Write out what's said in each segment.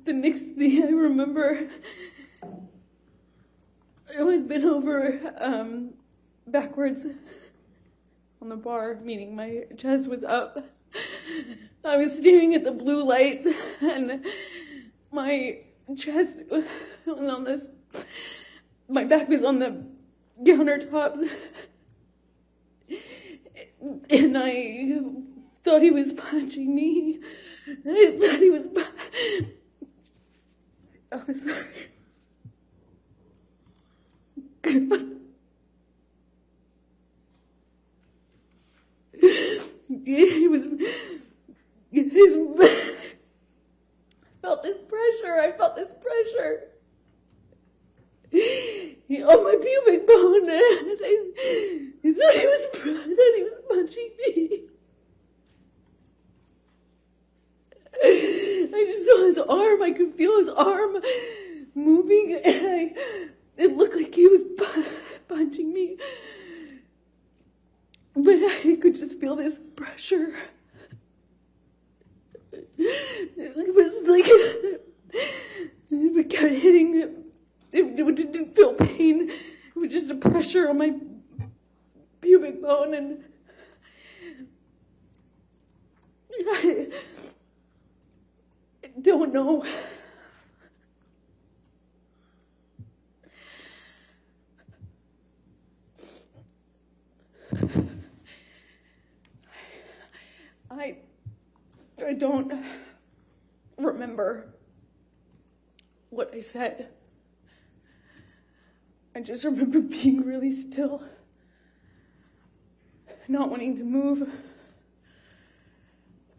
the next thing I remember, I was bent over backwards on the bar, meaning my chest was up. I was staring at the blue lights, and my chest was on this, my back was on the countertops, and I thought he was punching me. I thought he was I'm sorry. God. He was, I felt this pressure on my pubic bone, and I thought he was punching me. I just saw his arm, I could feel his arm moving, and it looked like he was punching me. But I could just feel this pressure. It was like, it kept hitting, it didn't feel pain. It was just a pressure on my pubic bone, and I don't know. I don't remember what I said. I just remember being really still, not wanting to move.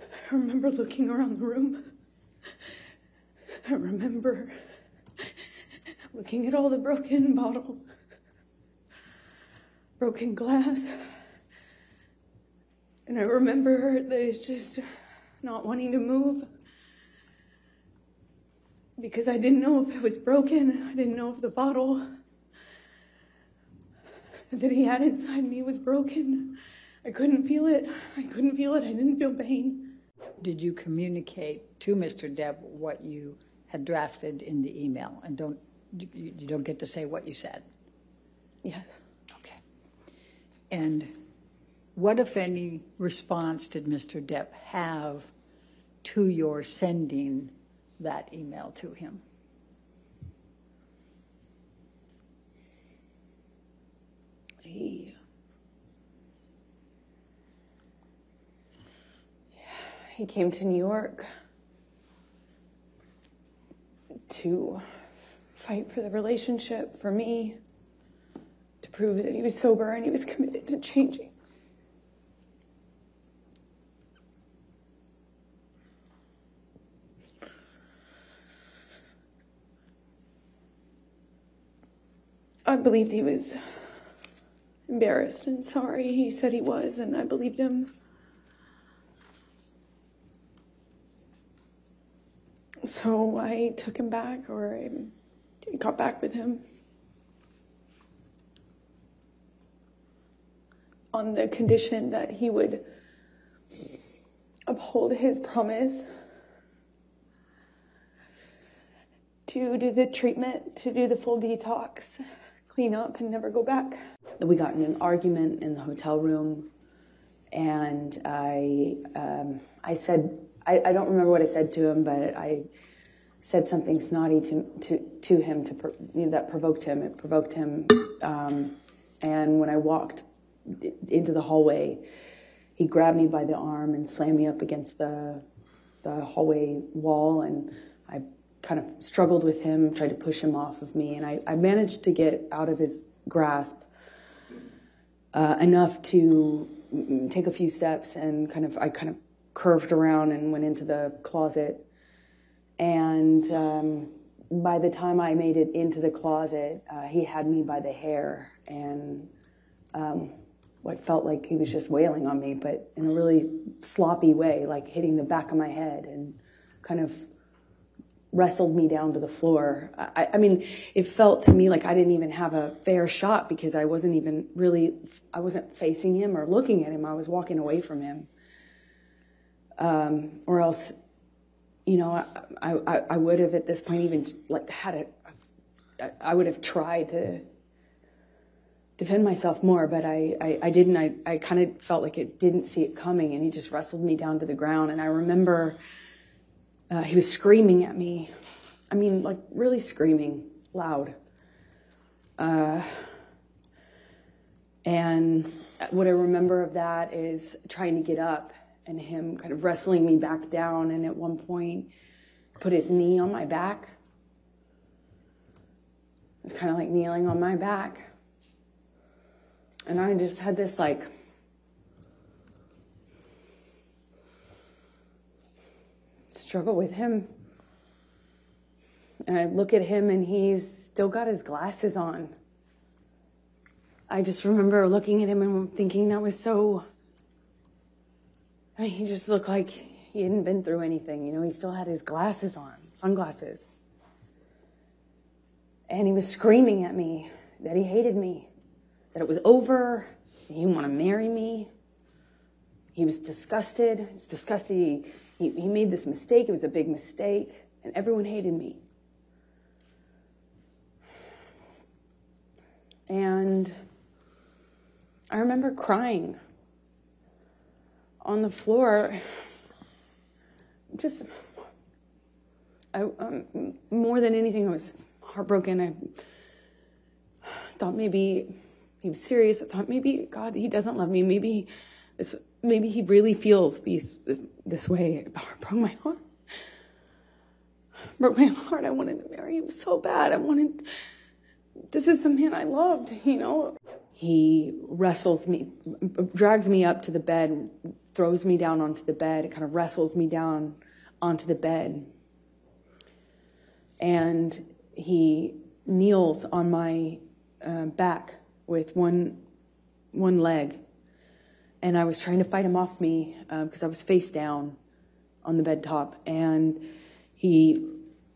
I remember looking around the room. I remember looking at all the broken bottles, broken glass. And I remember that it's just not wanting to move because I didn't know if it was broken. I didn't know if the bottle that he had inside me was broken. I couldn't feel it. I didn't feel pain. Did you communicate to Mr. Depp what you had drafted in the email? And you don't get to say what you said? Yes. Okay. And what, if any, response did Mr. Depp have to your sending that email to him? He came to New York to fight for the relationship, for me, to prove that he was sober and he was committed to changing. I believed he was embarrassed and sorry. He said he was, and I believed him. So I took him back, or I got back with him on the condition that he would uphold his promise to do the treatment, to do the full detox, clean up, and never go back. We got in an argument in the hotel room, and I said, I don't remember what I said to him, but I said something snotty to him that provoked him. It provoked him, and when I walked into the hallway, he grabbed me by the arm and slammed me up against the hallway wall, and I kind of struggled with him, tried to push him off of me, and I managed to get out of his grasp enough to take a few steps, and I kind of curved around and went into the closet. And by the time I made it into the closet, he had me by the hair, and what felt like he was just wailing on me, but in a really sloppy way, like hitting the back of my head, and kind of wrestled me down to the floor. I mean, it felt to me like I didn't even have a fair shot, because I wasn't facing him or looking at him. I was walking away from him. Or else, you know, I would have at this point even like I would have tried to defend myself more, but I didn't. I kind of felt like it didn't see it coming, and he just wrestled me down to the ground. And I remember he was screaming at me. I mean, like really screaming loud. And what I remember of that is trying to get up and him kind of wrestling me back down, and at one point put his knee on my back. It was kind of like kneeling on my back. And I just had this like struggle with him. And I look at him and he's still got his glasses on. I just remember looking at him and thinking that was so, I mean, he just looked like he hadn't been through anything. You know, he still had his glasses on, sunglasses. And he was screaming at me that he hated me, that it was over, that he didn't want to marry me. He was disgusted. He was disgusted. He made this mistake. It was a big mistake. And everyone hated me. And I remember crying on the floor. Just, more than anything, I was heartbroken. I thought maybe he was serious. I thought maybe, God, he doesn't love me. Maybe he really feels this way. It broke my heart. Broke my heart. I wanted to marry him so bad. This is the man I loved, you know. He wrestles me, drags me up to the bed, throws me down onto the bed. It kind of wrestles me down onto the bed. And he kneels on my back with one leg. And I was trying to fight him off me because I was face down on the bed top. And he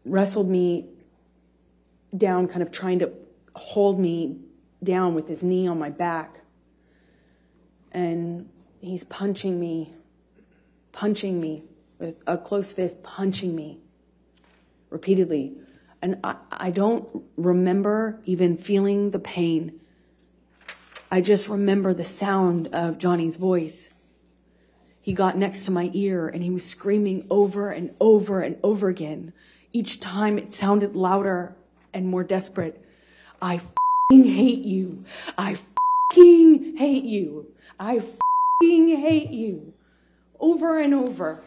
wrestled me down, kind of trying to hold me down with his knee on my back. And he's punching me with a closed fist, punching me repeatedly. And I don't remember even feeling the pain. I just remember the sound of Johnny's voice. He got next to my ear and he was screaming over and over and over again. Each time it sounded louder and more desperate. I f***ing hate you. I f***ing hate you. I f***ing hate you. Over and over.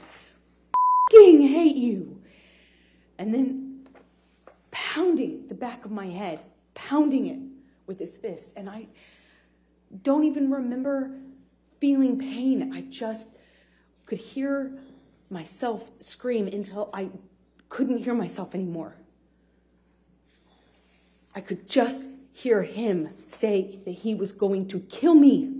F***ing hate you. And then pounding the back of my head. Pounding it with his fist. And I don't even remember feeling pain. I just could hear myself scream until I couldn't hear myself anymore. I could just hear him say that he was going to kill me.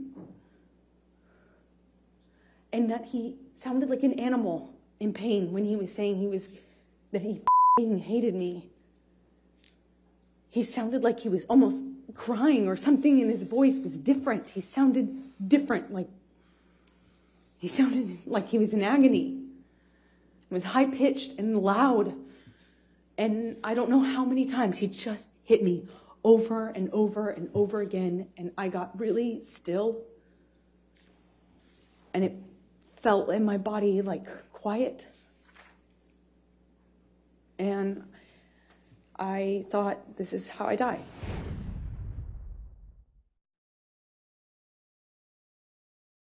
And that he sounded like an animal in pain when he was saying that he f***ing hated me. He sounded like he was almost crying, or something in his voice was different. He sounded different, he sounded like he was in agony. It was high-pitched and loud. And I don't know how many times he just hit me over and over and over again. And I got really still. And it felt in my body like quiet. And I thought, this is how I die.